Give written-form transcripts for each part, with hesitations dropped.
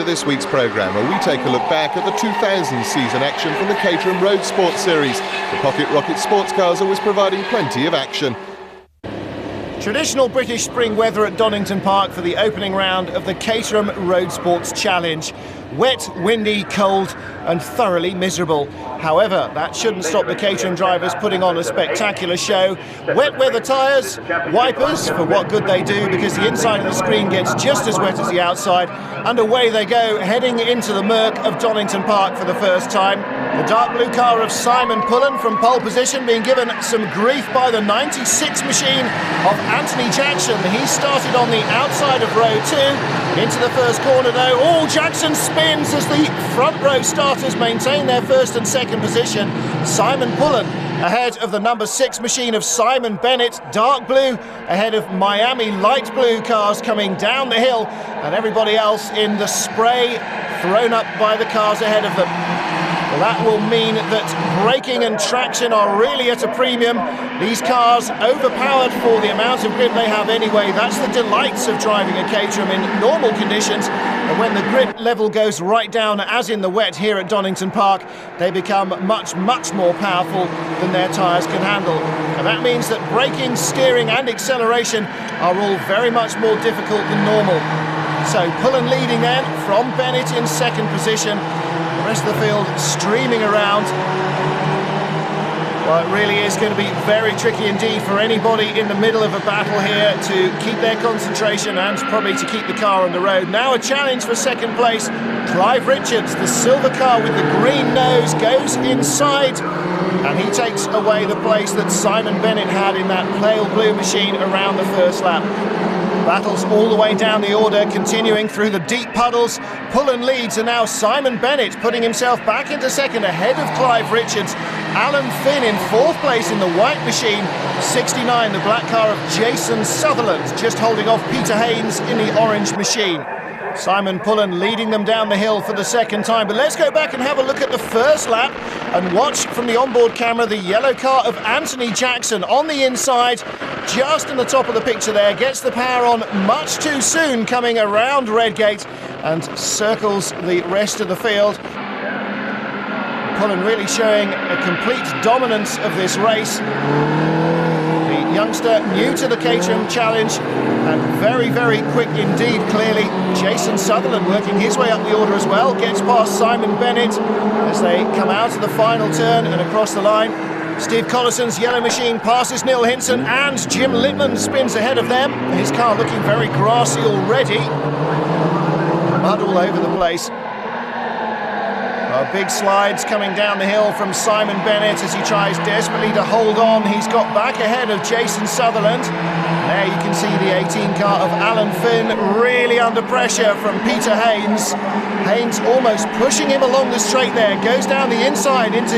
this week's programme, where we take a look back at the 2000 season action from the Caterham Roadsports series. The Pocket Rocket sports cars always providing plenty of action. Traditional British spring weather at Donington Park for the opening round of the Caterham Roadsports Challenge. Wet, windy, cold and thoroughly miserable. However, that shouldn't stop the Caterham drivers putting on a spectacular show. Wet weather tyres, wipers for what good they do, because the inside of the screen gets just as wet as the outside, and away they go, heading into the murk of Donington Park for the first time. The dark blue car of Simon Pullen from pole position being given some grief by the 96 machine of Anthony Jackson. He started on the outside of row 2 into the first corner though. Oh, Jackson spins as the front row starters maintain their first and second position. Simon Pullen ahead of the number 6 machine of Simon Bennett, dark blue ahead of Miami light blue cars coming down the hill, and everybody else in the spray thrown up by the cars ahead of them. Well, that will mean that braking and traction are really at a premium. These cars overpowered for the amount of grip they have anyway. That's the delights of driving a Caterham in normal conditions. And when the grip level goes right down, as in the wet here at Donington Park, they become much, much more powerful than their tyres can handle. And that means that braking, steering and acceleration are all very much more difficult than normal. So Pullen leading then from Bennett in second position. The rest of the field streaming around. Well, it really is going to be very tricky indeed for anybody in the middle of a battle here to keep their concentration and probably to keep the car on the road. Now a challenge for second place. Clive Richards, the silver car with the green nose, goes inside and he takes away the place that Simon Bennett had in that pale blue machine around the first lap. Battles all the way down the order, continuing through the deep puddles. Pullen leads, and now Simon Bennett putting himself back into second ahead of Clive Richards. Alan Finn in fourth place in the white machine. 69, the black car of Jason Sutherland, just holding off Peter Haynes in the orange machine. Simon Pullen leading them down the hill for the second time. But let's go back and have a look at the first lap and watch from the onboard camera the yellow car of Anthony Jackson on the inside, just in the top of the picture there, gets the power on much too soon coming around Redgate and circles the rest of the field. Pullen really showing a complete dominance of this race. The youngster new to the Caterham Challenge and very, very quick indeed, clearly. Jason Sutherland working his way up the order as well, gets past Simon Bennett as they come out of the final turn and across the line. Steve Collison's yellow machine passes Neil Hinson and Jim Littman spins ahead of them. His car looking very grassy already. Mud all over the place. Big slides coming down the hill from Simon Bennett as he tries desperately to hold on. He's got back ahead of Jason Sutherland. There you can see the 18 car of Alan Finn really under pressure from Peter Haynes. Haynes almost pushing him along the straight there. Goes down the inside into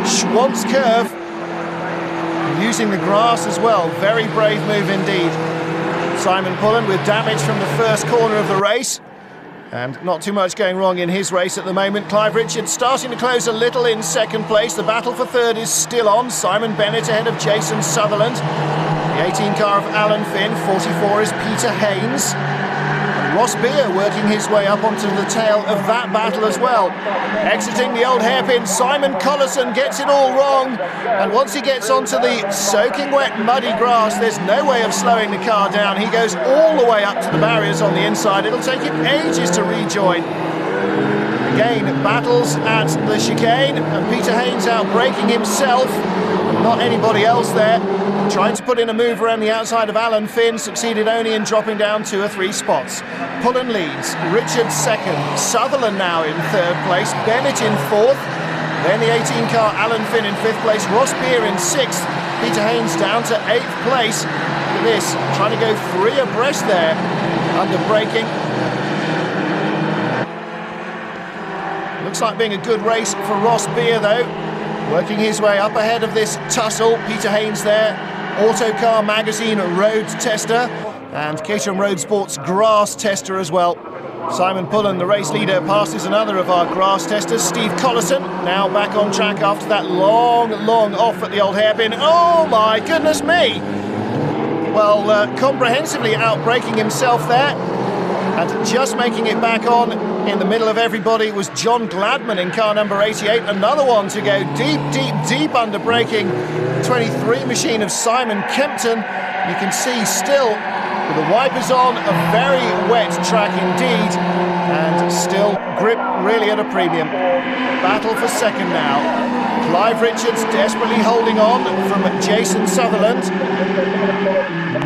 Schwantz curve. Using the grass as well. Very brave move indeed. Simon Pullen with damage from the first corner of the race. And not too much going wrong in his race at the moment. Clive Richards starting to close a little in second place. The battle for third is still on. Simon Bennett ahead of Jason Sutherland. The 18 car of Alan Finn. 44 is Peter Haynes. And Ross Beer working his way up onto the tail of that battle as well. Exiting the old hairpin, Simon Collison gets it all wrong. And once he gets onto the soaking wet muddy grass, there's no way of slowing the car down. He goes all the way up to the barriers on the inside. It'll take him ages to rejoin. Again, battles at the chicane, and Peter Haynes out braking himself. Not anybody else there. Trying to put in a move around the outside of Alan Finn, succeeded only in dropping down 2 or 3 spots. Pullen leads, Richards second, Sutherland now in third place, Bennett in fourth, then the 18 car Alan Finn in fifth place, Ross Beer in sixth, Peter Haynes down to 8th place. Look at this, trying to go 3 abreast there, under braking. Looks like being a good race for Ross Beer though. Working his way up ahead of this tussle. Peter Haynes there, Autocar Magazine road tester and Caterham Roadsports grass tester as well. Simon Pullen, the race leader, passes another of our grass testers, Steve Collison, now back on track after that long off at the old hairpin. Oh my goodness me! Well, comprehensively outbraking himself there and just making it back on In the middle of everybody was John Gladman in car number 88, another one to go deep under braking. 23 machine of Simon Kempton. You can see still with the wipers on, a very wet track indeed, and still grip really at a premium. Battle for second now. Clive Richards desperately holding on from Jason Sutherland.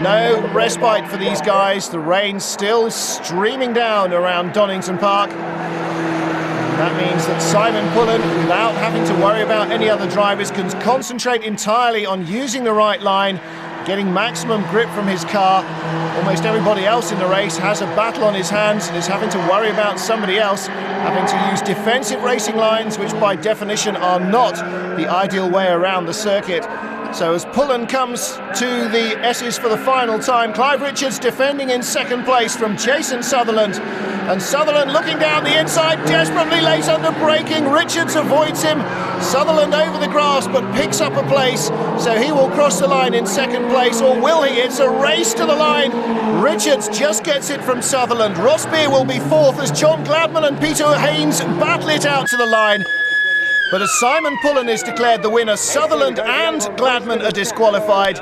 No respite for these guys. The rain still streaming down around Donington Park. That means that Simon Pullen, without having to worry about any other drivers, can concentrate entirely on using the right line, getting maximum grip from his car. Almost everybody else in the race has a battle on his hands and is having to worry about somebody else having to use defensive racing lines, which by definition are not the ideal way around the circuit. So as Pullen comes to the S's for the final time, Clive Richards defending in second place from Jason Sutherland. And Sutherland looking down the inside, desperately late under braking. Richards avoids him. Sutherland over the grass, but picks up a place. So he will cross the line in second place, or will he? It's a race to the line. Richards just gets it from Sutherland. Ross Beer will be fourth as John Gladman and Peter Haynes battle it out to the line. But as Simon Pullen is declared the winner, Sutherland and Gladman are disqualified.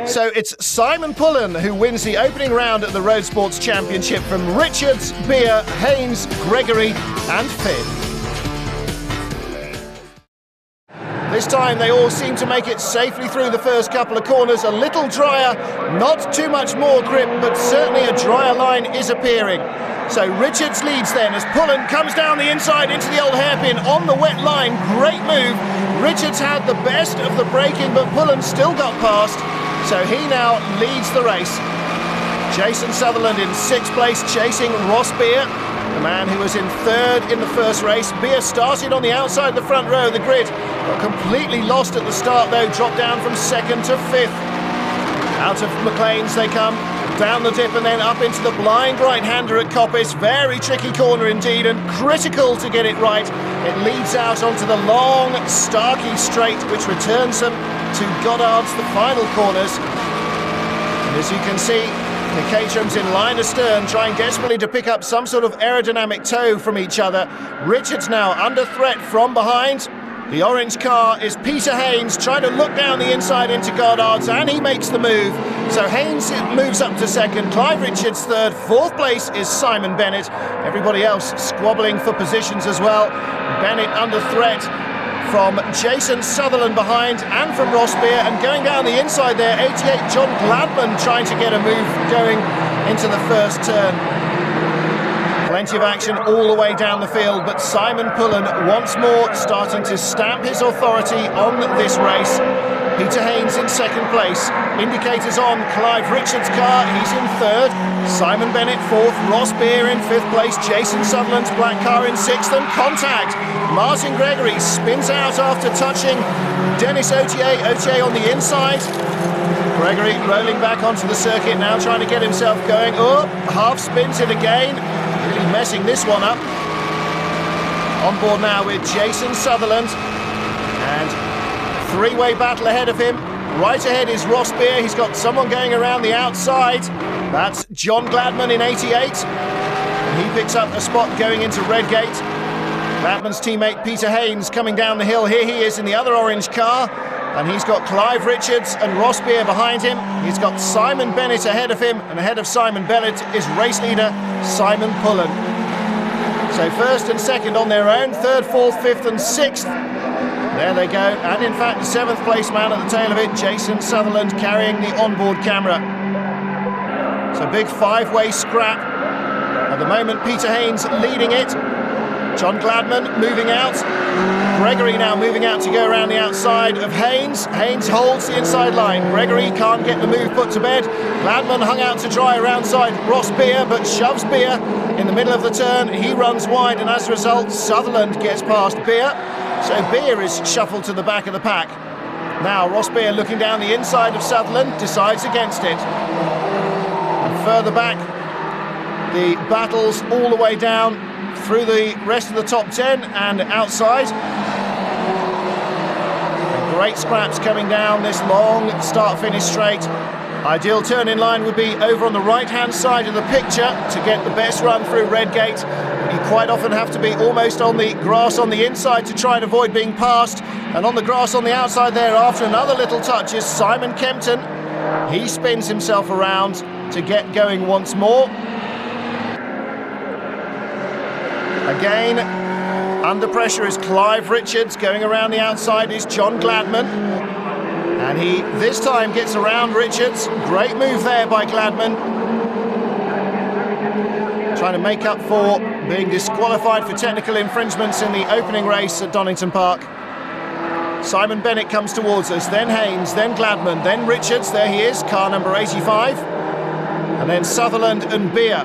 So it's Simon Pullen who wins the opening round at the Roadsports Championship from Richards, Beer, Haynes, Gregory and Finn. This time they all seem to make it safely through the first couple of corners. A little drier, not too much more grip, but certainly a drier line is appearing. So Richards leads then as Pullen comes down the inside into the old hairpin on the wet line. Great move. Richards had the best of the braking, but Pullen still got past. So he now leads the race. Jason Sutherland in sixth place, chasing Ross Beer, the man who was in third in the first race. Beer started on the outside of the front row of the grid, got completely lost at the start though, dropped down from second to fifth. Out of McLean's they come, down the dip and then up into the blind right-hander at Coppice. Very tricky corner indeed, and critical to get it right. It leads out onto the long Starkey straight, which returns them to Goddard's, the final corners. And as you can see, the Caterhams in line astern, trying desperately to pick up some sort of aerodynamic tow from each other. Richards now under threat from behind. The orange car is Peter Haynes trying to look down the inside into Goddard's, and he makes the move. So Haynes moves up to second, Clive Richards third, fourth place is Simon Bennett. Everybody else squabbling for positions as well. Bennett under threat from Jason Sutherland behind and from Ross Beer, and going down the inside there, 88 John Gladman trying to get a move going into the first turn. Plenty of action all the way down the field, but Simon Pullen once more starting to stamp his authority on this race. Peter Haynes in second place. Indicators on Clive Richards' car, he's in third. Simon Bennett fourth. Ross Beer in fifth place. Jason Sutherland's black car in sixth. And contact. Martin Gregory spins out after touching Dennis Otier. Otier on the inside. Gregory rolling back onto the circuit now, trying to get himself going. Oh, half spins it again. Really messing this one up. On board now with Jason Sutherland, and three-way battle ahead of him. Right ahead is Ross Beer. He's got someone going around the outside. That's John Gladman in 88. And he picks up a spot going into Redgate. Gladman's teammate Peter Haynes coming down the hill. Here he is in the other orange car. And he's got Clive Richards and Ross Beer behind him. He's got Simon Bennett ahead of him, and ahead of Simon Bennett is race leader Simon Pullen. So first and second on their own, third, fourth, fifth and sixth. There they go, and in fact the seventh place man at the tail of it, Jason Sutherland, carrying the onboard camera. It's a big five-way scrap. At the moment Peter Haynes leading it. John Gladman moving out. Gregory now moving out to go around the outside of Haynes. Haynes holds the inside line. Gregory can't get the move put to bed. Gladman hung out to dry around side Ross Beer, but shoves Beer in the middle of the turn. He runs wide, and as a result, Sutherland gets past Beer. So Beer is shuffled to the back of the pack. Now Ross Beer looking down the inside of Sutherland, decides against it. And further back, the battles all the way down through the rest of the top 10 and outside. Great scraps coming down this long start-finish straight. Ideal turn in line would be over on the right-hand side of the picture to get the best run through Redgate. You quite often have to be almost on the grass on the inside to try and avoid being passed. And on the grass on the outside there, after another little touch, is Simon Kempton. He spins himself around to get going once more. Again, under pressure is Clive Richards. Going around the outside is John Gladman. And he, this time, gets around Richards. Great move there by Gladman. Trying to make up for being disqualified for technical infringements in the opening race at Donington Park. Simon Bennett comes towards us, then Haynes, then Gladman, then Richards. There he is, car number 85. And then Sutherland and Beer.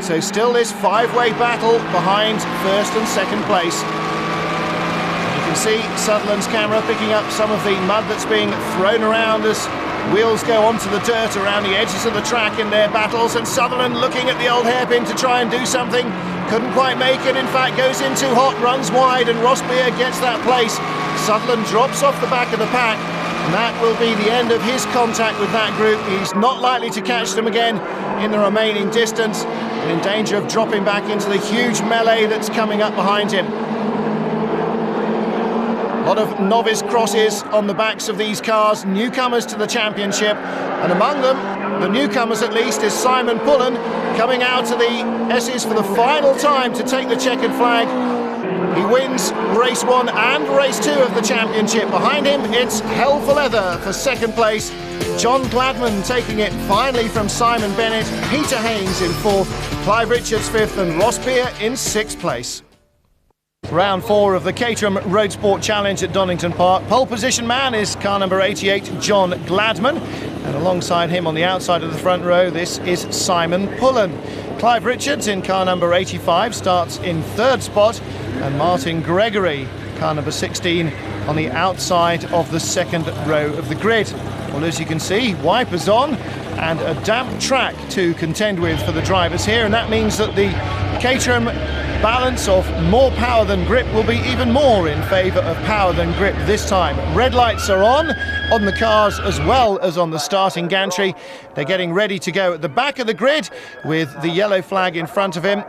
So still this five-way battle behind first and second place. You can see Sutherland's camera picking up some of the mud that's being thrown around as wheels go onto the dirt around the edges of the track in their battles, and Sutherland looking at the old hairpin to try and do something. Couldn't quite make it, in fact goes in too hot, runs wide, and Ross Beer gets that place. Sutherland drops off the back of the pack, and that will be the end of his contact with that group. He's not likely to catch them again in the remaining distance, and in danger of dropping back into the huge melee that's coming up behind him. A lot of novice crosses on the backs of these cars, newcomers to the championship, and among them, the newcomers at least, is Simon Pullen, coming out to the S's for the final time to take the checkered flag. He wins race 1 and race 2 of the championship. Behind him, it's hell for leather for second place. John Gladman taking it finally from Simon Bennett, Peter Haynes in 4th, Clive Richards 5th, and Ross Beer in 6th place. Round 4 of the Caterham Roadsport Challenge at Donington Park. Pole position man is car number 88, John Gladman. And alongside him on the outside of the front row, this is Simon Pullen. Clive Richards in car number 85 starts in 3rd spot. And Martin Gregory, car number 16, on the outside of the 2nd row of the grid. Well, as you can see, wipers on and a damp track to contend with for the drivers here. And that means that the Caterham balance of more power than grip will be even more in favour of power than grip this time. Red lights are on the cars as well as on the starting gantry. They're getting ready to go at the back of the grid with the yellow flag in front of him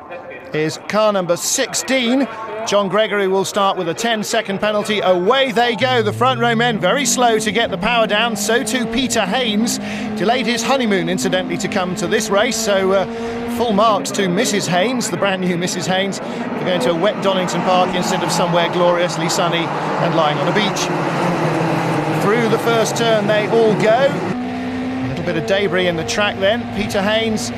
is car number 16. John Gregory will start with a 10-second penalty. Away they go, the front row men very slow to get the power down. So too Peter Haynes, delayed his honeymoon incidentally to come to this race, so full marks to Mrs. Haynes, the brand new Mrs. Haynes, for going to a wet Donington Park instead of somewhere gloriously sunny and lying on a beach. Through the first turn they all go. A little bit of debris in the track then. Peter Haynes,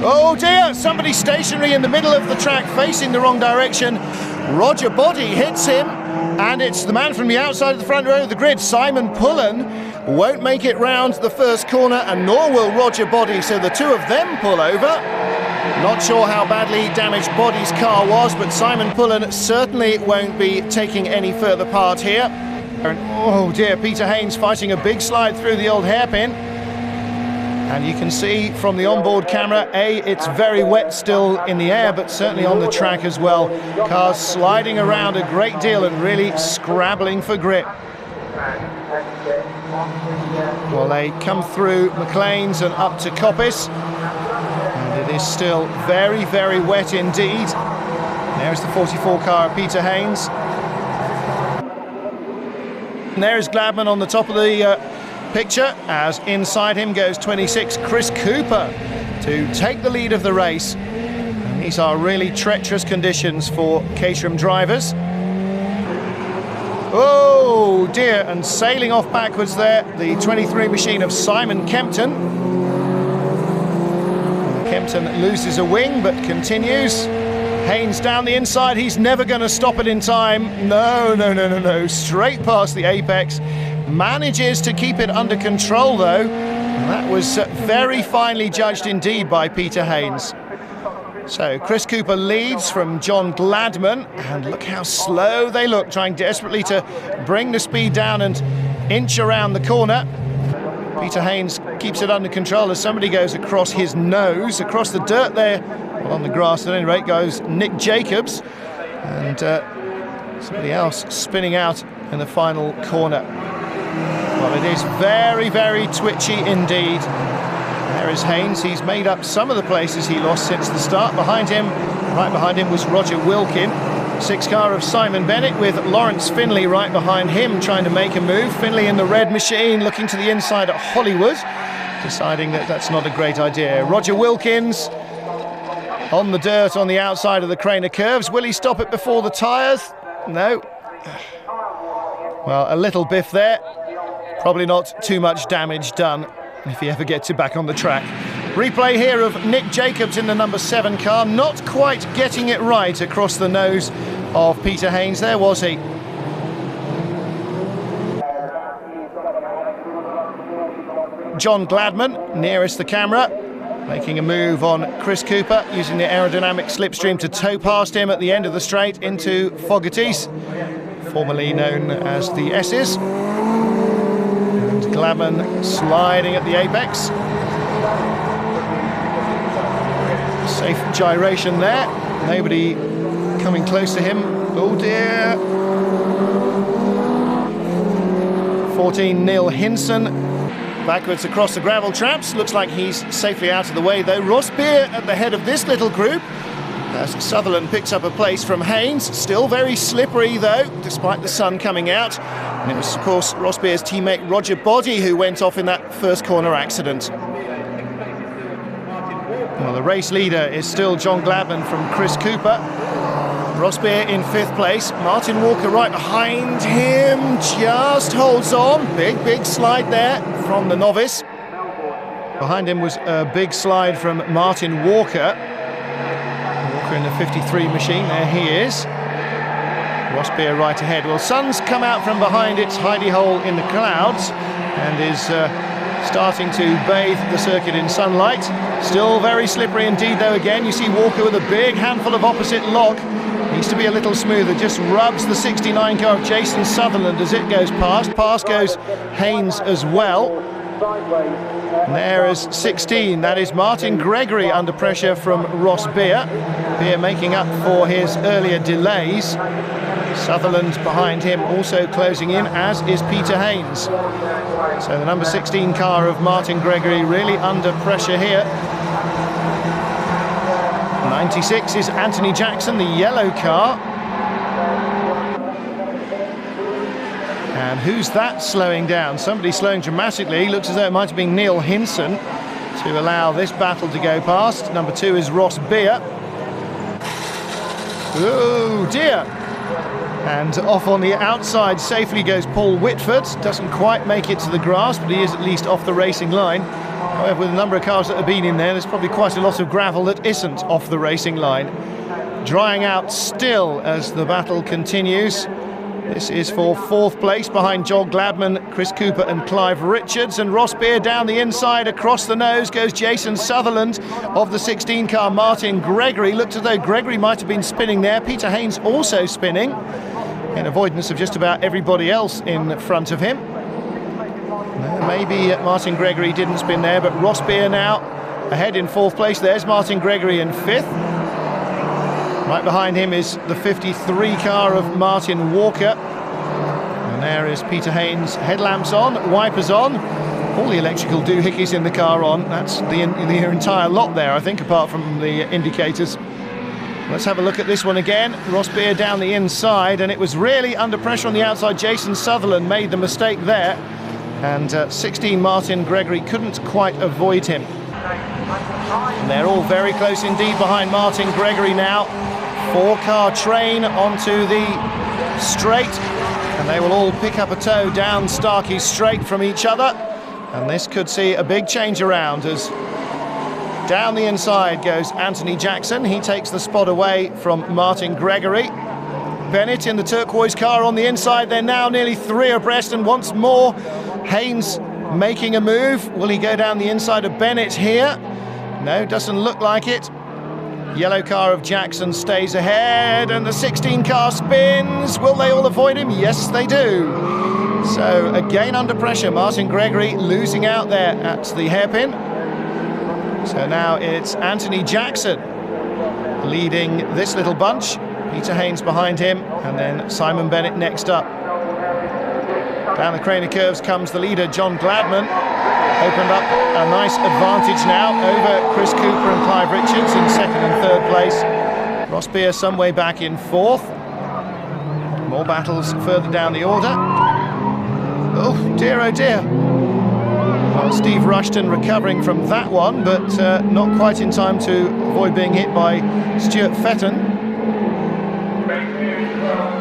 oh dear, somebody stationary in the middle of the track facing the wrong direction. Roger Body hits him, and it's the man from the outside of the front row of the grid, Simon Pullen, won't make it round the first corner, and nor will Roger Body, so the two of them pull over. Not sure how badly damaged Body's car was, but Simon Pullen certainly won't be taking any further part here. And oh dear, Peter Haynes fighting a big slide through the old hairpin. And you can see from the onboard camera, it's very wet still in the air, but certainly on the track as well. Cars sliding around a great deal and really scrabbling for grip. Well, they come through McLean's and up to Coppice. And it is still very, very wet indeed. There's the 44 car, Peter Haynes. And there's Gladman on the top of the picture, as inside him goes 26 Chris Cooper to take the lead of the race. And these are really treacherous conditions for Caterham drivers. Oh dear, and sailing off backwards there, the 23 machine of Simon Kempton. Kempton loses a wing but continues. Haynes down the inside, he's never going to stop it in time. No, straight past the apex. Manages to keep it under control though, and that was very finely judged indeed by Peter Haynes. So Chris Cooper leads from John Gladman, and look how slow they look, trying desperately to bring the speed down and inch around the corner. Peter Haynes keeps it under control as somebody goes across his nose, across the dirt there, well, on the grass at any rate goes Nick Jacobs, and somebody else spinning out in the final corner. Well, it is very, very twitchy indeed. There is Haynes. He's made up some of the places he lost since the start. Behind him, Right behind him was Roger Wilkin. 6 car of Simon Bennett with Lawrence Finley right behind him trying to make a move. Finley in the red machine looking to the inside at Hollywood, deciding that that's not a great idea. Roger Wilkins on the dirt on the outside of the Craner curves. Will he stop it before the tyres? No. Well, a little biff there. Probably not too much damage done if he ever gets it back on the track. Replay here of Nick Jacobs in the number 7 car, not quite getting it right across the nose of Peter Haynes. There was he. John Gladman, nearest the camera, making a move on Chris Cooper, using the aerodynamic slipstream to tow past him at the end of the straight into Fogarty's, formerly known as the S's. And Gladman sliding at the apex. Safe gyration there. Nobody coming close to him. Oh dear. 14 Neil Hinson backwards across the gravel traps. Looks like he's safely out of the way though. Ross Beer at the head of this little group as Sutherland picks up a place from Haynes. Still very slippery though, despite the sun coming out. And it was of course Ross Beer's teammate Roger Body who went off in that first corner accident. Well, the race leader is still John Gladman from Chris Cooper. Ross Beer in 5th place. Martin Walker right behind him, just holds on. Big slide there from the novice. Behind him was a big slide from Martin Walker. Walker in the 53 machine, there he is. Ross Beer right ahead. Well, sun's come out from behind its hidey hole in the clouds and is starting to bathe the circuit in sunlight. Still very slippery indeed though again. You see Walker with a big handful of opposite lock. Needs to be a little smoother. Just rubs the 69 car of Jason Sutherland as it goes past. Past goes Haynes as well. And there is 16. That is Martin Gregory under pressure from Ross Beer. Beer making up for his earlier delays. Sutherland behind him also closing in, as is Peter Haynes. So the number 16 car of Martin Gregory really under pressure here. 96 is Anthony Jackson, the yellow car. And who's that slowing down? Somebody slowing dramatically. Looks as though it might have been Neil Hinson to allow this battle to go past. Number 2 is Ross Beer. Oh dear. And off on the outside safely goes Paul Whitford. Doesn't quite make it to the grass, but he is at least off the racing line. However, with the number of cars that have been in there, there's probably quite a lot of gravel that isn't off the racing line. Drying out still as the battle continues. This is for 4th place behind John Gladman, Chris Cooper and Clive Richards. And Ross Beer down the inside, across the nose goes Jason Sutherland of the 16 car Martin Gregory. Looked as though Gregory might have been spinning there. Peter Haynes also spinning, in avoidance of just about everybody else in front of him. Maybe Martin Gregory didn't spin there, but Ross Beer now ahead in 4th place. There's Martin Gregory in 5th. Right behind him is the 53 car of Martin Walker. And there is Peter Haynes, headlamps on, wipers on. All the electrical doohickeys in the car on. That's the entire lot there, I think, apart from the indicators. Let's have a look at this one again. Ross Beer down the inside, and it was really under pressure on the outside. Jason Sutherland made the mistake there. And 16 Martin Gregory couldn't quite avoid him. And they're all very close indeed behind Martin Gregory now. 4-car train onto the straight, and they will all pick up a tow down Starkey Straight from each other. And this could see a big change around as down the inside goes Anthony Jackson. He takes the spot away from Martin Gregory. Bennett in the turquoise car on the inside. They're now nearly 3 abreast, and once more Haynes making a move. Will he go down the inside of Bennett here? No, doesn't look like it. Yellow car of Jackson stays ahead, and the 16 car spins. Will they all avoid him? Yes, they do. So again under pressure, Martin Gregory losing out there at the hairpin. So now it's Anthony Jackson leading this little bunch. Peter Haynes behind him, and then Simon Bennett next up. Down the Craner curves comes the leader, John Gladman. Opened up a nice advantage now over Chris Cooper and Clive Richards in 2nd and 3rd place. Ross Beer some way back in fourth. More battles further down the order. Oh dear, oh dear. Well, Steve Rushton recovering from that one, but not quite in time to avoid being hit by Stuart Fetton.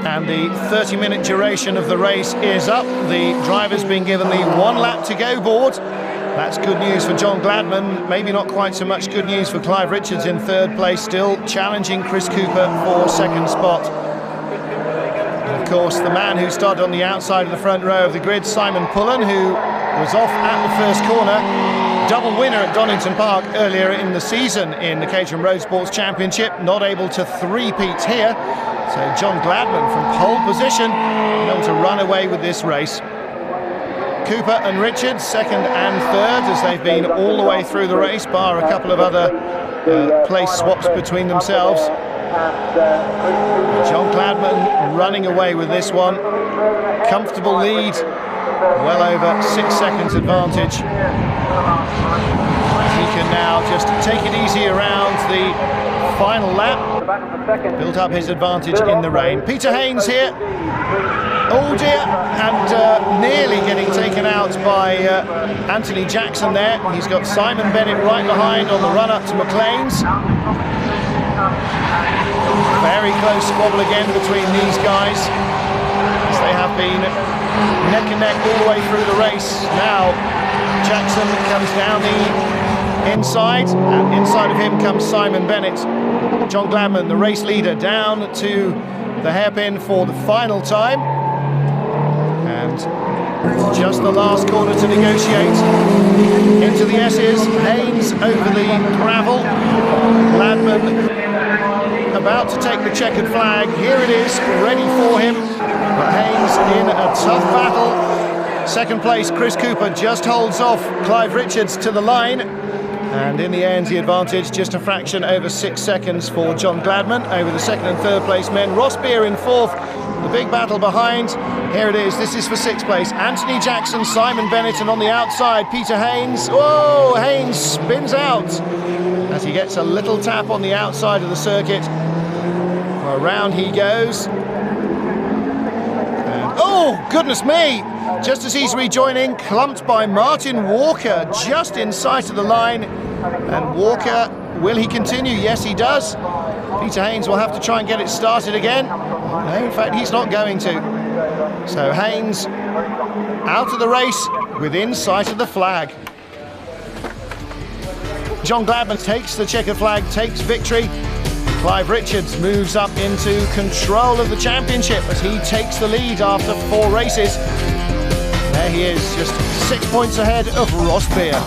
And the 30-minute duration of the race is up. The driver's been given the 1 lap to go board. That's good news for John Gladman. Maybe not quite so much good news for Clive Richards in third place, still challenging Chris Cooper for second spot. And of course, the man who started on the outside of the front row of the grid, Simon Pullen, who was off at the first corner. Double winner at Donington Park earlier in the season in the Caterham Roadsports Championship, not able to three-peat here. So John Gladman from pole position, able to run away with this race. Cooper and Richards, second and third, as they've been all the way through the race, bar a couple of other place swaps between themselves. John Gladman running away with this one. Comfortable lead, well over 6 seconds advantage. He can now just take it easy around the final lap. Built up his advantage in the rain. Peter Haynes here. Oh dear, and nearly getting taken out by Anthony Jackson there. He's got Simon Bennett right behind on the run-up to McLean's. Very close squabble again between these guys, as they have been neck and neck all the way through the race. Now Jackson comes down the inside, and inside of him comes Simon Bennett. John Gladman, the race leader, down to the hairpin for the final time. And just the last corner to negotiate. Into the S's, Haynes over the gravel. Gladman about to take the checkered flag. Here it is, ready for him. But Haynes in a tough battle. Second place, Chris Cooper just holds off Clive Richards to the line. And in the end, the advantage just a fraction over 6 seconds for John Gladman over the second and third place men. Ross Beer in fourth, the big battle behind. Here it is, this is for sixth place. Anthony Jackson, Simon Bennett, and on the outside, Peter Haynes. Whoa, Haynes spins out as he gets a little tap on the outside of the circuit. Around he goes. And, oh, goodness me! Just as he's rejoining, clumped by Martin Walker just in sight of the line. And Walker, will he continue? Yes, he does. Peter Haynes will have to try and get it started again. No, in fact, he's not going to. So Haynes out of the race within sight of the flag. John Gladman takes the checkered flag, takes victory. Clive Richards moves up into control of the championship as he takes the lead after 4 races. There he is, just 6 points ahead of Ross Beer.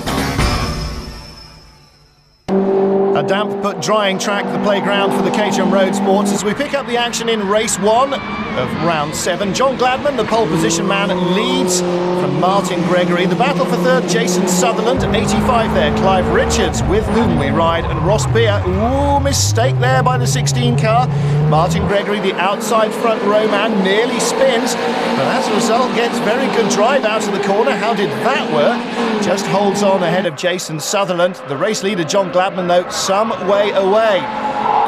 A damp but drying track, the playground for the Caterham Roadsports, as we pick up the action in race 1 of round 7. John Gladman, the pole position man, leads from Martin Gregory. The battle for third, Jason Sutherland, 85 there. Clive Richards, with whom we ride, and Ross Beer. Ooh, mistake there by the 16 car. Martin Gregory, the outside front row man, nearly spins, but as a result gets very good drive out of the corner. How did that work? Just holds on ahead of Jason Sutherland. The race leader, John Gladman, though, some way away.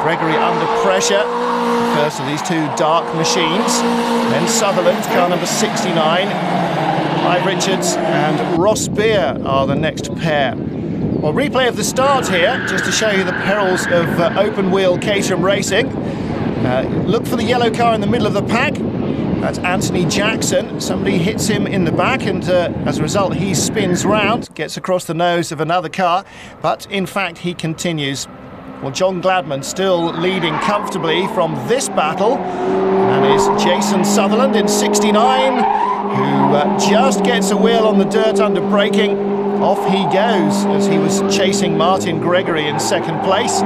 Gregory under pressure. First of these two dark machines. Then Sutherland, car number 69. Clive Richards and Ross Beer are the next pair. Well, replay of the start here, just to show you the perils of open-wheel Caterham racing. Look for the yellow car in the middle of the pack. That's Anthony Jackson. Somebody hits him in the back, and as a result, he spins round, gets across the nose of another car. But in fact, he continues. Well, John Gladman still leading comfortably from this battle. And is Jason Sutherland in 69, who just gets a wheel on the dirt under braking. Off he goes as he was chasing Martin Gregory in second place.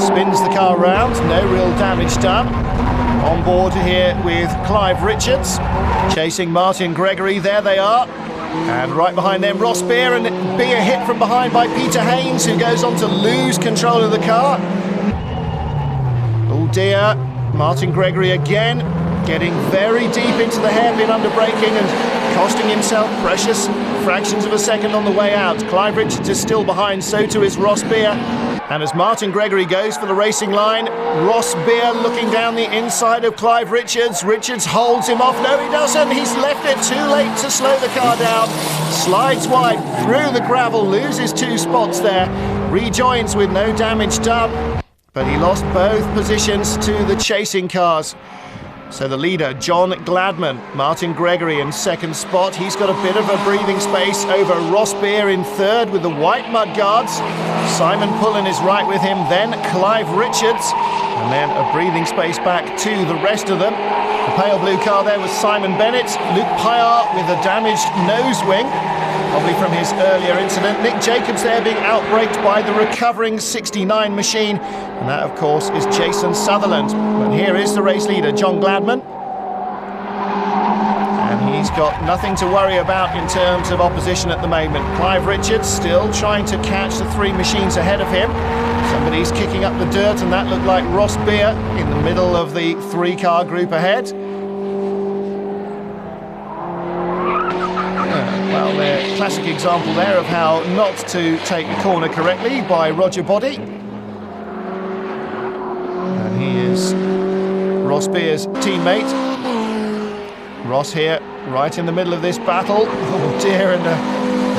Spins the car round, no real damage done. On board here with Clive Richards, chasing Martin Gregory. There they are. And right behind them, Ross Beer, and Beer hit from behind by Peter Haynes, who goes on to lose control of the car. Oh dear, Martin Gregory again, getting very deep into the hairpin under braking and costing himself precious fractions of a second on the way out. Clive Richards is still behind, so too is Ross Beer. And as Martin Gregory goes for the racing line, Ross Beer looking down the inside of Clive Richards. Richards holds him off. No, he doesn't. He's left it too late to slow the car down. Slides wide through the gravel, loses 2 spots there. Rejoins with no damage done. But he lost both positions to the chasing cars. So the leader, John Gladman, Martin Gregory in second spot. He's got a bit of a breathing space over Ross Beer in third with the white mudguards. Simon Pullen is right with him, then Clive Richards. And then a breathing space back to the rest of them. The pale blue car there was Simon Bennett. Luke Pyart with a damaged nose wing, probably from his earlier incident. Nick Jacobs there being outbraked by the recovering 69 machine. And that, of course, is Jason Sutherland. But here is the race leader, John Gladman. And he's got nothing to worry about in terms of opposition at the moment. Clive Richards still trying to catch the 3 machines ahead of him. Somebody's kicking up the dirt, and that looked like Ross Beer in the middle of the 3-car group ahead. Well, their classic example there of how not to take the corner correctly by Roger Body. And he is Ross Beer's teammate. Ross here, right in the middle of this battle. Oh dear, and a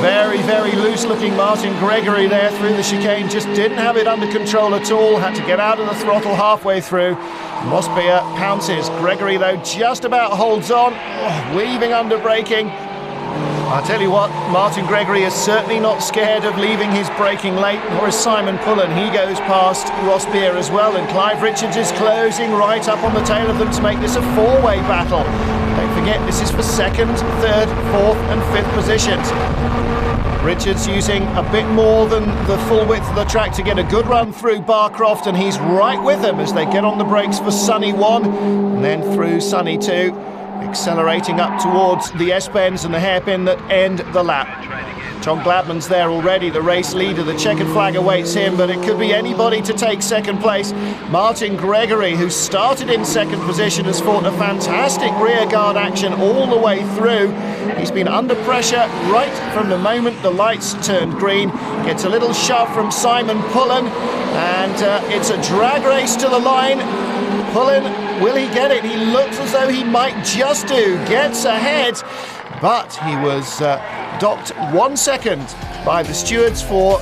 very, very loose-looking Martin Gregory there through the chicane. Just didn't have it under control at all. Had to get out of the throttle halfway through. Ross Beer pounces. Gregory, though, just about holds on. Oh, weaving under braking. I'll tell you what, Martin Gregory is certainly not scared of leaving his braking late, nor is Simon Pullen. He goes past Ross Beer as well, and Clive Richards is closing right up on the tail of them to make this a 4-way battle. Don't forget, this is for 2nd, 3rd, 4th and 5th positions. Richards using a bit more than the full width of the track to get a good run through Barcroft, and he's right with them as they get on the brakes for Sunny 1 and then through Sunny 2. Accelerating up towards the S-bends and the hairpin that end the lap. John Gladman's there already, the race leader. The checkered flag awaits him, but it could be anybody to take second place. Martin Gregory, who started in second position, has fought a fantastic rear guard action all the way through. He's been under pressure right from the moment the lights turned green. Gets a little shove from Simon Pullen, and it's a drag race to the line. Pullen, will he get it? He looks as though he might just do. Gets ahead, but he was docked 1 second by the stewards for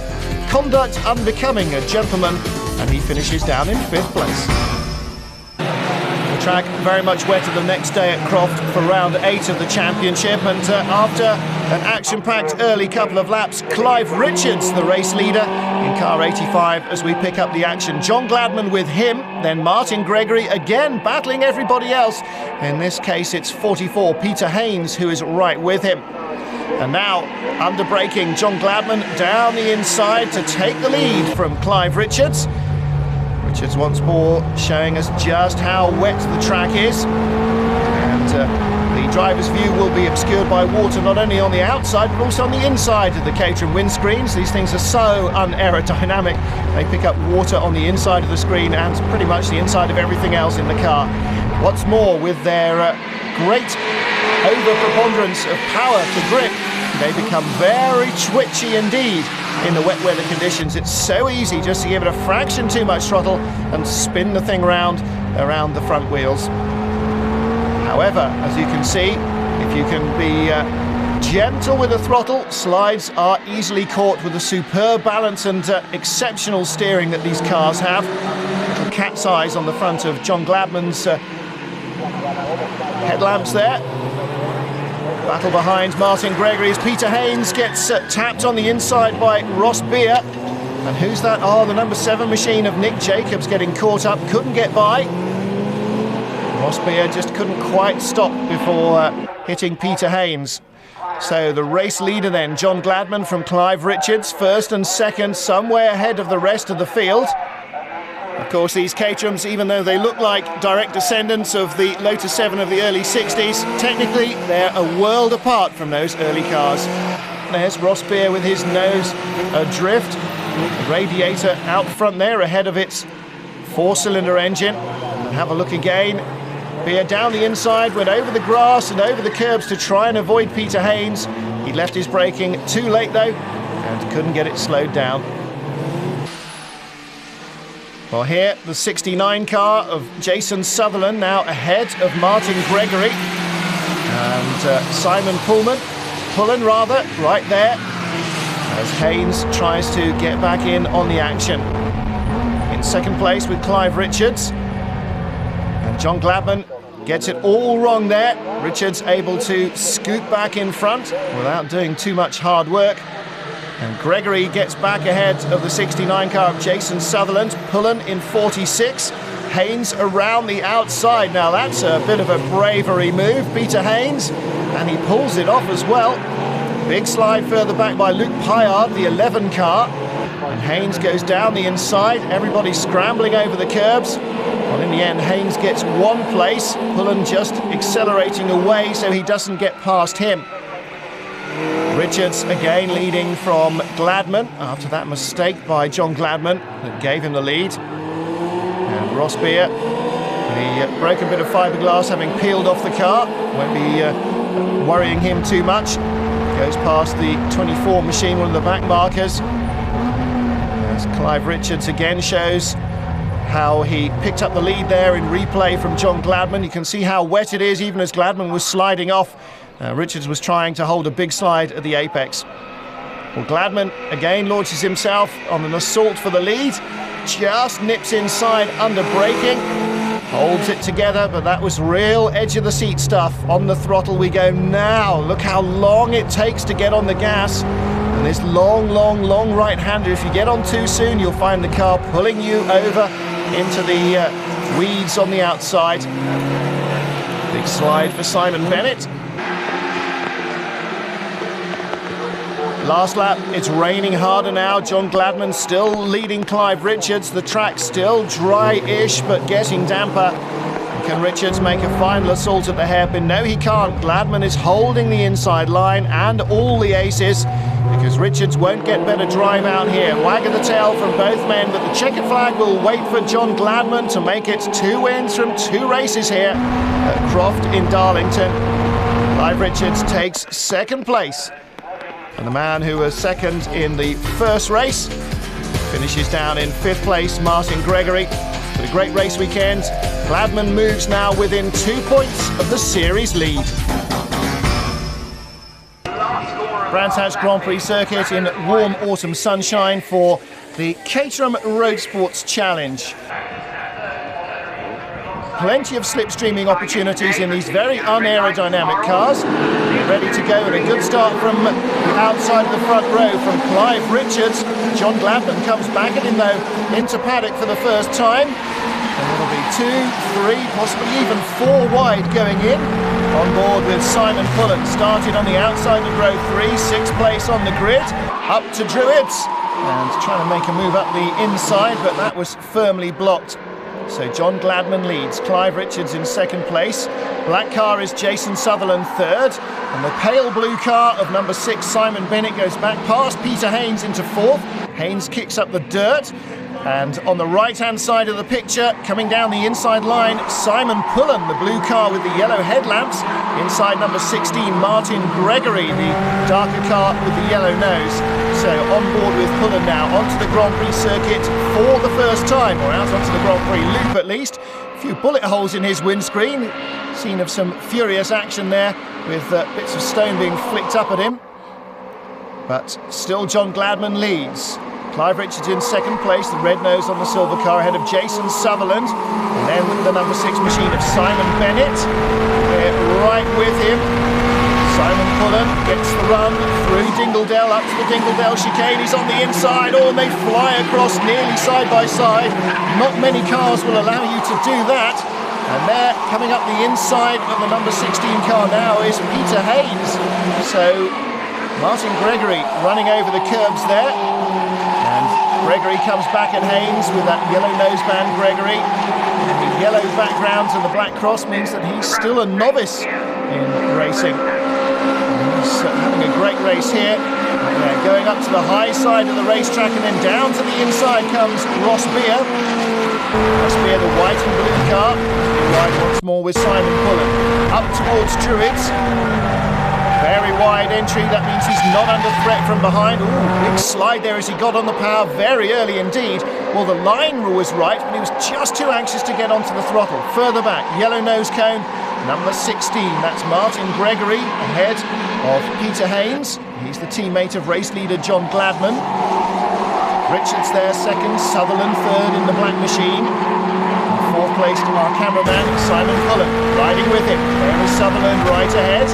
conduct unbecoming a gentleman, and he finishes down in 5th place. The track very much wetter the next day at Croft for round 8 of the championship, and after an action-packed early couple of laps, Clive Richards, the race leader, in car 85 as we pick up the action. John Gladman with him, then Martin Gregory again battling everybody else. In this case, it's 44, Peter Haynes, who is right with him. And now, under braking, John Gladman down the inside to take the lead from Clive Richards. Richards once more showing us just how wet the track is. And the driver's view will be obscured by water not only on the outside but also on the inside of the Caterham windscreens. These things are so un-aerodynamic. They pick up water on the inside of the screen and pretty much the inside of everything else in the car. What's more, with their great overpreponderance of power to grip, they become very twitchy indeed in the wet weather conditions. It's so easy just to give it a fraction too much throttle and spin the thing around the front wheels. However, as you can see, if you can be gentle with the throttle, slides are easily caught with the superb balance and exceptional steering that these cars have. Little cat's eyes on the front of John Gladman's headlamps there. Battle behind Martin Gregory as Peter Haynes gets tapped on the inside by Ross Beer. And who's that? Oh, the number 7 machine of Nick Jacobs getting caught up, couldn't get by. Ross Beer just couldn't quite stop before hitting Peter Haynes. So the race leader then, John Gladman from Clive Richards, 1st and 2nd, somewhere ahead of the rest of the field. Of course, these Caterhams, even though they look like direct descendants of the Lotus 7 of the early 60s, technically they're a world apart from those early cars. There's Ross Beer with his nose adrift. Radiator out front there ahead of its 4-cylinder engine. And have a look again. Beer down the inside, went over the grass and over the curbs to try and avoid Peter Haynes. He left his braking too late though and couldn't get it slowed down. Well, here, the 69 car of Jason Sutherland now ahead of Martin Gregory. And Simon Pullen right there, as Haynes tries to get back in on the action. In second place with Clive Richards. And John Gladman gets it all wrong there. Richards able to scoot back in front without doing too much hard work. And Gregory gets back ahead of the 69 car of Jason Sutherland. Pullen in 46. Haynes around the outside. Now that's a bit of a bravery move, Peter Haynes. And he pulls it off as well. Big slide further back by Luke Pyard, the 11 car. And Haynes goes down the inside. Everybody scrambling over the curbs. Well, in the end, Haynes gets one place. Pullen just accelerating away so he doesn't get past him. Richards again leading from Gladman after that mistake by John Gladman that gave him the lead. And Ross Beer, the broken bit of fiberglass having peeled off the car, won't be worrying him too much. Goes past the 24 machine, one of the back markers. As Clive Richards again shows how he picked up the lead there in replay from John Gladman. You can see how wet it is even as Gladman was sliding off. Richards was trying to hold a big slide at the apex. Well, Gladman again launches himself on an assault for the lead. Just nips inside under braking. Holds it together, but that was real edge of the seat stuff. On the throttle we go now. Look how long it takes to get on the gas. And this long right-hander, if you get on too soon, you'll find the car pulling you over into the weeds on the outside. Big slide for Simon Bennett. Last lap, it's raining harder now. John Gladman still leading Clive Richards. The track still dry-ish, but getting damper. Can Richards make a final assault at the hairpin? No, he can't. Gladman is holding the inside line and all the aces because Richards won't get better drive out here. Wag of the tail from both men, but the checkered flag will wait for John Gladman to make it 2 wins from 2 races here at Croft in Darlington. Clive Richards takes second place. And the man who was second in the first race finishes down in 5th place, Martin Gregory. But a great race weekend. Gladman moves now within 2 points of the series lead. Brands Hatch Grand Prix circuit in warm autumn sunshine for the Caterham Roadsports Challenge. Plenty of slipstreaming opportunities in these very unaerodynamic cars. Ready to go, and a good start from the outside of the front row from Clive Richards. John Gladman comes back at him though into paddock for the first time. And it'll be 2, 3, possibly even 4 wide going in. On board with Simon Pullen, started on the outside of row 3, 6th place on the grid. Up to Druids, and trying to make a move up the inside, but that was firmly blocked. So John Gladman leads, Clive Richards in 2nd place. Black car is Jason Sutherland 3rd. And the pale blue car of number 6, Simon Bennett, goes back past Peter Haynes into 4th. Haynes kicks up the dirt. And on the right-hand side of the picture, coming down the inside line, Simon Pullen, the blue car with the yellow headlamps. Inside number 16, Martin Gregory, the darker car with the yellow nose. So on board with Pullen now, onto the Grand Prix circuit for the first time, or out onto the Grand Prix loop at least. A few bullet holes in his windscreen. Scene of some furious action there, with bits of stone being flicked up at him. But still John Gladman leads. Clive Richards in 2nd place, the red nose on the silver car ahead of Jason Sutherland. And then the number 6 machine of Simon Bennett. We're right with him. Simon Pullen gets the run through Dingledale, up to the Dingledale chicane. He's on the inside, and they fly across nearly side by side. Not many cars will allow you to do that. And there, coming up the inside of the number 16 car now is Peter Haynes. So Martin Gregory running over the curbs there. Gregory comes back at Haynes with that yellow noseband Gregory. And the yellow background to the black cross means that he's still a novice in racing. He's having a great race here. Going up to the high side of the racetrack, and then down to the inside comes Ross Beer. Ross Beer, the white and blue car. Ride once more with Simon Pullen. Up towards Druids. Very wide entry, that means he's not under threat from behind. Ooh, big slide there as he got on the power very early indeed. Well, the line was right, but he was just too anxious to get onto the throttle. Further back, yellow nose cone, number 16. That's Martin Gregory ahead of Peter Haynes. He's the teammate of race leader John Gladman. Richards there second, Sutherland third in the black machine. Fourth place to our cameraman Simon Pullen, riding with him. There is Sutherland right ahead.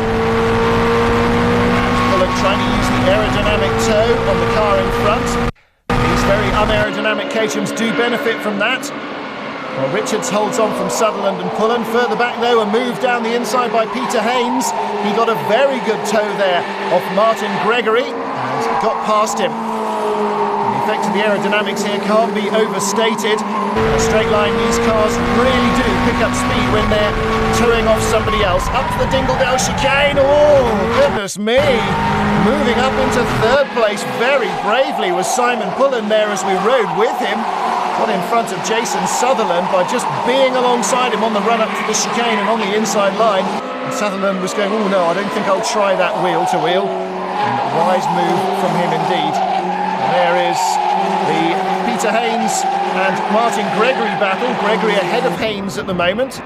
Pullen trying to use the aerodynamic toe on the car in front. These very unaerodynamic Caterhams do benefit from that. Well, Richards holds on from Sutherland and Pullen. Further back though, a move down the inside by Peter Haynes. He got a very good toe there off Martin Gregory and got past him. The effect of the aerodynamics here can't be overstated. In a straight line, these cars really do pick up speed when they're towing off somebody else. Up to the Dingledale chicane. Oh, goodness me. Moving up into third place very bravely was Simon Pullen there as we rode with him. Got in front of Jason Sutherland by just being alongside him on the run up to the chicane and on the inside line. And Sutherland was going, oh no, I don't think I'll try that wheel to wheel. And a wise move from him indeed. And there is the Peter Haynes and Martin Gregory battle. Gregory ahead of Haynes at the moment.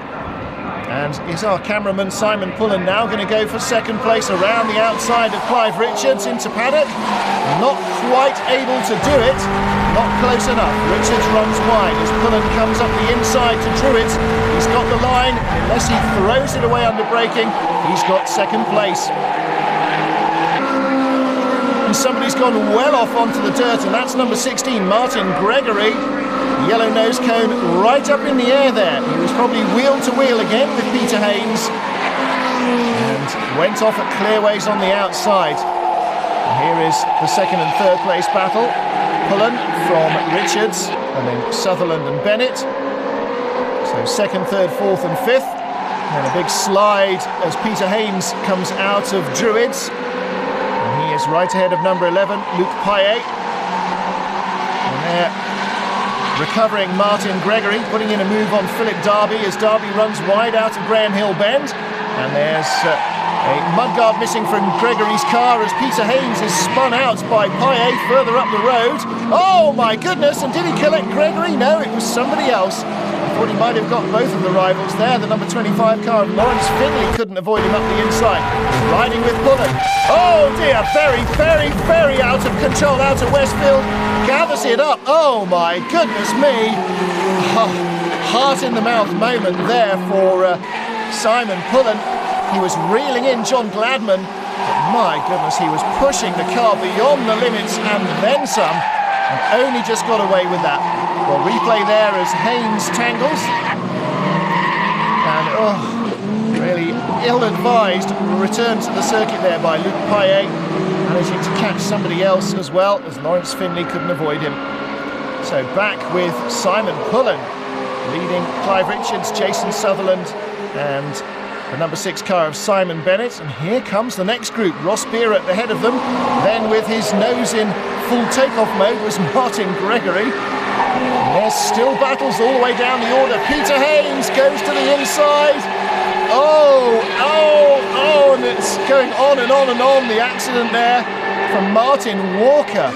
And is our cameraman Simon Pullen now going to go for second place around the outside of Clive Richards into paddock? Not quite able to do it, not close enough. Richards runs wide as Pullen comes up the inside to Druitt. He's got the line, unless he throws it away under braking, he's got second place. And somebody's gone well off onto the dirt, and that's number 16, Martin Gregory. Yellow nose cone right up in the air there. He was probably wheel to wheel again with Peter Haynes and went off at clearways on the outside. And here is the second and third place battle. Pullen from Richards and then Sutherland and Bennett. So second, third, fourth and fifth. And a big slide as Peter Haynes comes out of Druids. And he is right ahead of number 11, Luke Paillet. And there, recovering Martin Gregory, putting in a move on Philip Darby as Darby runs wide out of Graham Hill Bend. And there's a mudguard missing from Gregory's car as Peter Haynes is spun out by Paillet further up the road. Oh my goodness, and did he collect Gregory? No, it was somebody else. I thought he might have got both of the rivals there. The number 25 car of Lawrence Finley couldn't avoid him up the inside. Riding with Pullen. Oh dear, very, very, very out of control out of Westfield. Gathers it up. Oh my goodness me. Oh, heart in the mouth moment there for Simon Pullen. He was reeling in John Gladman, but my goodness, he was pushing the car beyond the limits and then some, and only just got away with that. Well, replay there as Haynes tangles, and really ill-advised return to the circuit there by Luke Paillet, managing to catch somebody else as well as Lawrence Finley couldn't avoid him. So back with Simon Pullen leading Clive Richards, Jason Sutherland and the number 6 car of Simon Bennett. And here comes the next group. Ross Beer at the head of them. Then with his nose in full takeoff mode was Martin Gregory. And there's still battles all the way down the order. Peter Haynes goes to the inside. Oh, and it's going on and on and on. The accident there from Martin Walker.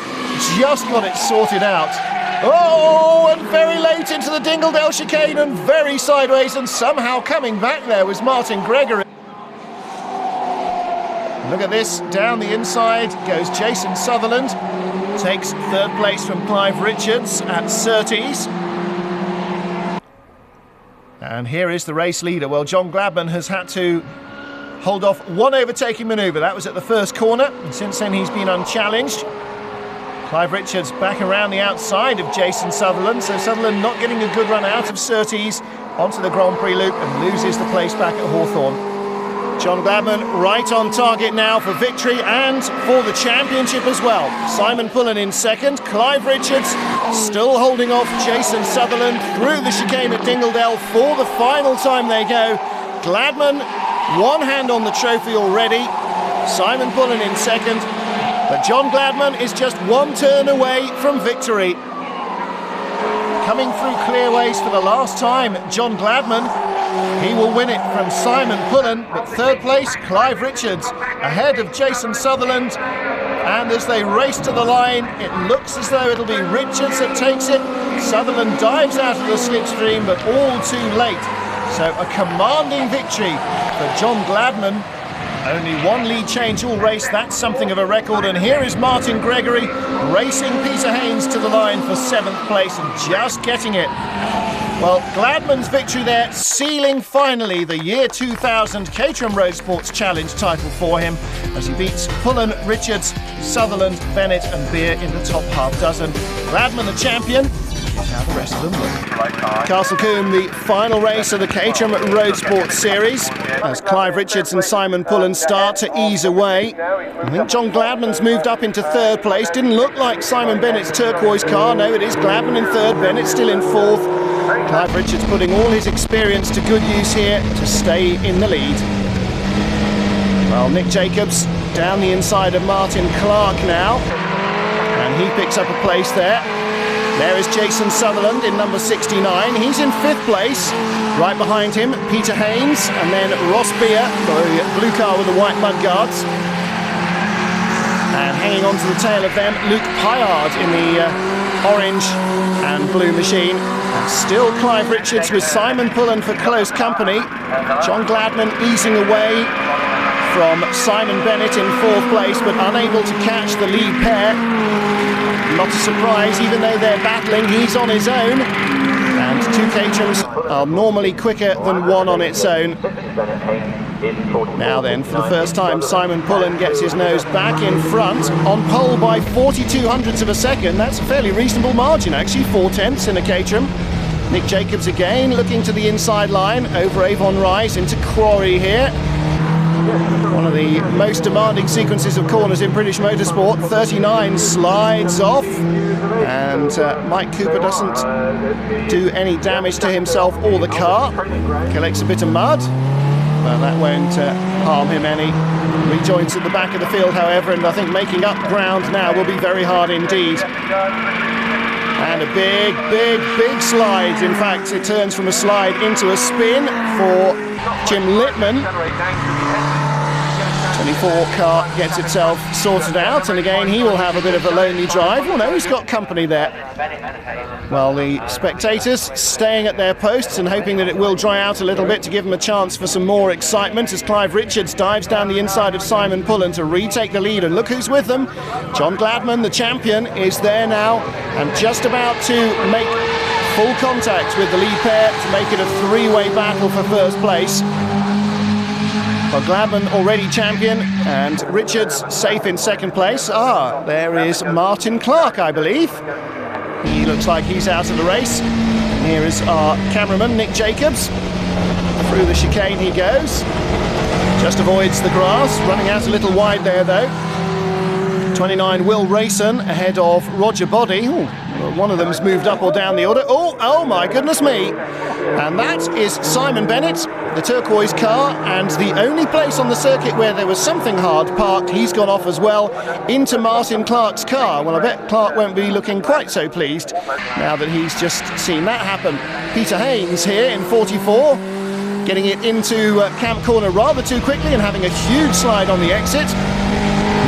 Just got it sorted out. Oh, and very late into the Dingledale chicane and very sideways, and somehow coming back there was Martin Gregory. Look at this, down the inside goes Jason Sutherland. Takes third place from Clive Richards at Surtees. And here is the race leader. Well, John Gladman has had to hold off one overtaking manoeuvre. That was at the first corner, and since then he's been unchallenged. Clive Richards back around the outside of Jason Sutherland, so Sutherland not getting a good run out of Surtees onto the Grand Prix loop and loses the place back at Hawthorne. John Gladman right on target now for victory and for the championship as well. Simon Pullen in second, Clive Richards still holding off Jason Sutherland through the chicane at Dingledale for the final time they go. Gladman, one hand on the trophy already, Simon Pullen in second. But John Gladman is just one turn away from victory. Coming through clearways for the last time, John Gladman. He will win it from Simon Pullen, but third place, Clive Richards, ahead of Jason Sutherland. And as they race to the line, it looks as though it'll be Richards that takes it. Sutherland dives out of the slipstream, but all too late. So a commanding victory for John Gladman. Only one lead change all race, that's something of a record. And here is Martin Gregory racing Peter Haynes to the line for 7th place and just getting it. Well, Gladman's victory there, sealing finally the year 2000 Caterham Roadsports Challenge title for him as he beats Pullen, Richards, Sutherland, Bennett and Beer in the top half dozen. Gladman the champion. Now the rest of them will. Castle Combe, the final race of the Caterham Roadsports Series, as Clive Richards and Simon Pullen start to ease away. I think John Gladman's moved up into 3rd place. Didn't look like Simon Bennett's turquoise car. No, it is Gladman in 3rd, Bennett still in 4th. Clive Richards putting all his experience to good use here to stay in the lead. Well, Nick Jacobs down the inside of Martin Clark now, and he picks up a place there. There is Jason Sutherland in number 69. He's in 5th place. Right behind him, Peter Haynes, and then Ross Beer, the blue car with the white mudguards. And hanging on to the tail of them, Luke Pyard in the orange and blue machine. And still Clive Richards with Simon Pullen for close company. John Gladman easing away from Simon Bennett in 4th place, but unable to catch the lead pair. Not a surprise, even though they're battling, he's on his own. And 2 Caterhams are normally quicker than one on its own. Now then, for the first time, Simon Pullen gets his nose back in front, on pole by 42 hundredths of a second. That's a fairly reasonable margin, actually, 4/10 in a Caterham. Nick Jacobs again looking to the inside line, over Avon Rise into Quarry here. One of the most demanding sequences of corners in British motorsport. 39 slides off, and Mike Cooper doesn't do any damage to himself or the car. Collects a bit of mud, but that won't harm him any. Rejoins at the back of the field, however, and I think making up ground now will be very hard indeed. And a big, big, big slide. In fact, it turns from a slide into a spin for Jim Littman. 24 car gets itself sorted out, and again he will have a bit of a lonely drive. Oh no, he's got company there. Well, the spectators staying at their posts and hoping that it will dry out a little bit to give them a chance for some more excitement as Clive Richards dives down the inside of Simon Pullen to retake the lead, and look who's with them. John Gladman, the champion, is there now and just about to make full contact with the lead pair to make it a 3-way battle for first place. Well, Gladman already champion, and Richards safe in 2nd place. There is Martin Clark, I believe. He looks like he's out of the race. And here is our cameraman, Nick Jacobs. Through the chicane he goes. Just avoids the grass, running out a little wide there though. 29 Will Rayson ahead of Roger Body. Ooh, one of them's moved up or down the order. Oh my goodness me. And that is Simon Bennett, the turquoise car, and the only place on the circuit where there was something hard parked, he's gone off as well into Martin Clark's car. Well, I bet Clark won't be looking quite so pleased now that he's just seen that happen. Peter Haynes here in 44, getting it into Camp Corner rather too quickly and having a huge slide on the exit.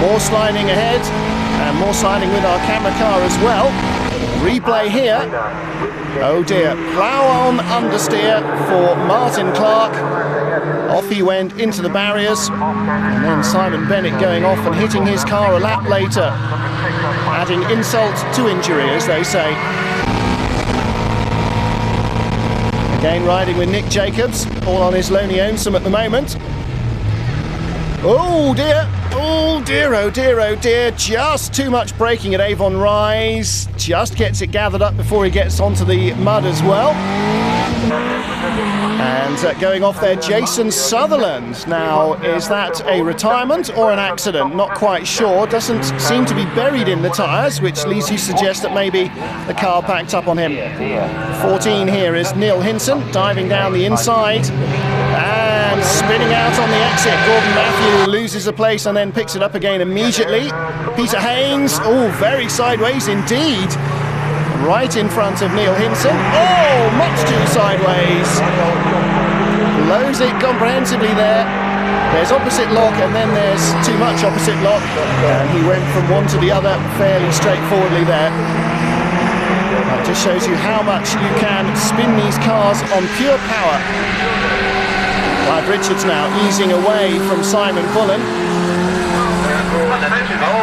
More sliding ahead, and more sliding with our camera car as well. Replay here. Oh dear, plough on understeer for Martin Clark. Off he went into the barriers, and then Simon Bennett going off and hitting his car a lap later, adding insult to injury, as they say. Again riding with Nick Jacobs, all on his lonely lonesome at the moment. Oh dear, oh dear, oh dear, oh dear. Just too much braking at Avon Rise. Just gets it gathered up before he gets onto the mud as well. And going off there, Jason Sutherland. Now, is that a retirement or an accident? Not quite sure. Doesn't seem to be buried in the tyres, which leads you to suggest that maybe the car packed up on him. 14 here is Neil Hinson, diving down the inside. And spinning out on the exit, Gordon Matthew loses a place and then picks it up again immediately. Peter Haynes, oh, very sideways indeed. Right in front of Neil Hinson. Oh, much too sideways. blows it comprehensively there. There's opposite lock and then there's too much opposite lock, and he went from one to the other fairly straightforwardly there. That just shows you how much you can spin these cars on pure power. Clive Richards now easing away from Simon Pullen.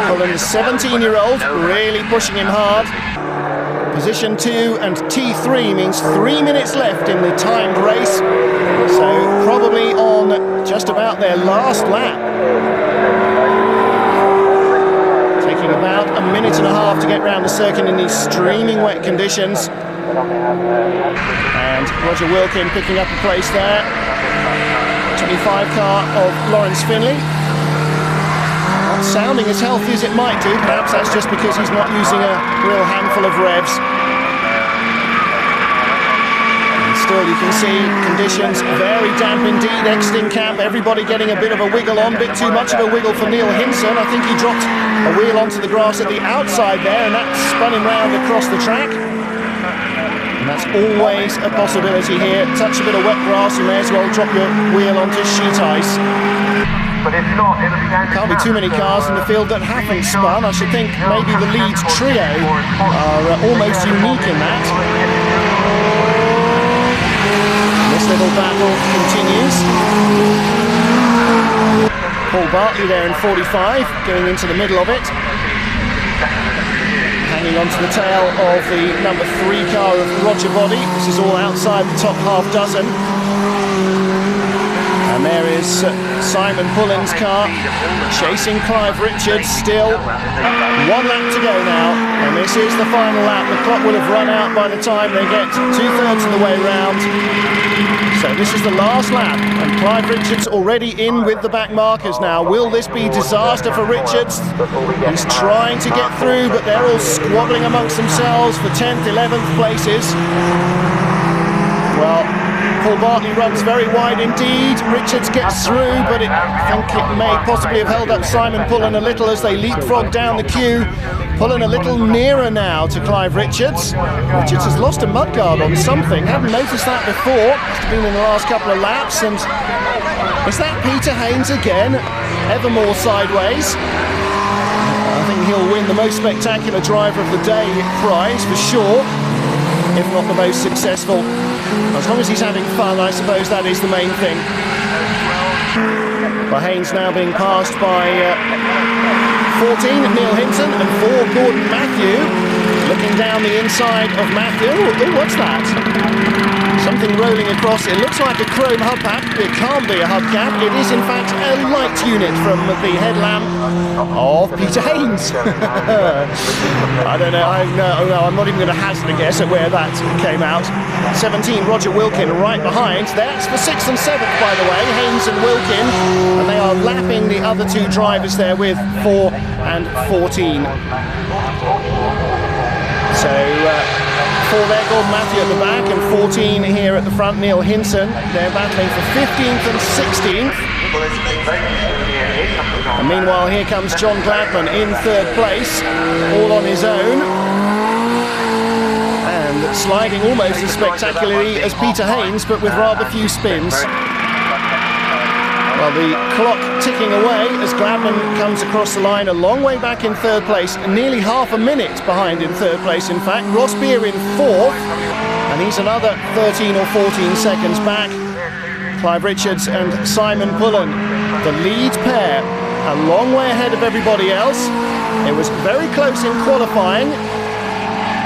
Pullen is 17-year-old, really pushing him hard. Position 2 and T3 means 3 minutes left in the timed race, so probably on just about their last lap. Taking about a minute and a half to get round the circuit in these streaming wet conditions. And Roger Wilkin picking up a place there. 25 car of Lawrence Finley. Not sounding as healthy as it might do, perhaps that's just because he's not using a real handful of revs. And still you can see conditions very damp indeed exiting camp, everybody getting a bit of a wiggle on, bit too much of a wiggle for Neil Hinson. I think he dropped a wheel onto the grass at the outside there and that spun him round across the track. And that's always a possibility here. Touch a bit of wet grass, you may as well drop your wheel onto sheet ice. But if not, it'll be can't be too many cars in the field that haven't spun. I should think maybe the Leeds trio are almost unique in that. This little battle continues. Paul Bartley there in 45, going into the middle of it. Hanging onto the tail of the number 3 car of Roger Body. This is all outside the top half dozen. And there is Simon Pullen's car chasing Clive Richards still. 1 lap to go now, and this is the final lap. The clock will have run out by the time they get 2/3 of the way round. So this is the last lap, and Clive Richards already in with the back markers now. Will this be disaster for Richards? He's trying to get through, but they're all squabbling amongst themselves for 10th, 11th places. Well, Paul Bartley runs very wide indeed. Richards gets through, but I think it may possibly have held up Simon Pullen a little as they leapfrog down the queue. Pullen a little nearer now to Clive Richards. Richards has lost a mudguard on something. Haven't noticed that before. Must have been in the last couple of laps. And is that Peter Haynes again? Ever more sideways. I think he'll win the most spectacular driver of the day prize for sure, if not the most successful. As long as he's having fun, I suppose that is the main thing. But Haynes now being passed by 14, Neil Hinton, and 4, Gordon Matthew. Looking down the inside of Matthew. Oh, what's that? Something rolling across. It looks like a chrome hubcap. It can't be a hubcap. It is, in fact, a light unit from the headlamp of Peter Haynes. I don't know. I'm not even going to hazard a guess at where that came out. 17, Roger Wilkin right behind. That's for 6th and 7th, by the way, Haynes and Wilkin. And they are lapping the other 2 drivers there with 4 and 14. So 4 there, Gordon Matthew at the back, and 14 here at the front, Neil Hinson. They're battling for 15th and 16th. And meanwhile, here comes John Gladman in 3rd place, all on his own. And sliding almost as spectacularly as Peter Haynes, but with rather few spins. Well, the clock ticking away as Gladman comes across the line a long way back in 3rd place, nearly half a minute behind in 3rd place in fact. Ross Beer in 4th, and he's another 13 or 14 seconds back. Clive Richards and Simon Pullen, the lead pair, a long way ahead of everybody else. It was very close in qualifying.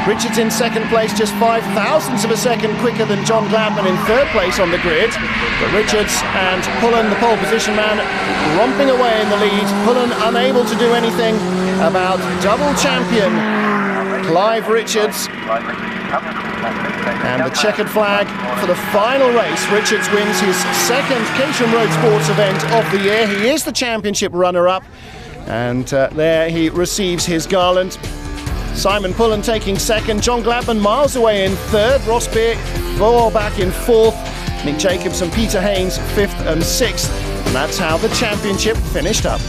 Richards in 2nd place, just 0.005 of a second quicker than John Gladman in 3rd place on the grid. But Richards and Pullen, the pole position man, romping away in the lead. Pullen unable to do anything about double champion Clive Richards. And the checkered flag for the final race. Richards wins his 2nd Caterham Roadsports event of the year. He is the championship runner-up, and there he receives his garland. Simon Pullen taking 2nd, John Gladman miles away in 3rd, Ross Beer back in 4th, Nick Jacobs and Peter Haynes 5th and 6th, and that's how the championship finished up.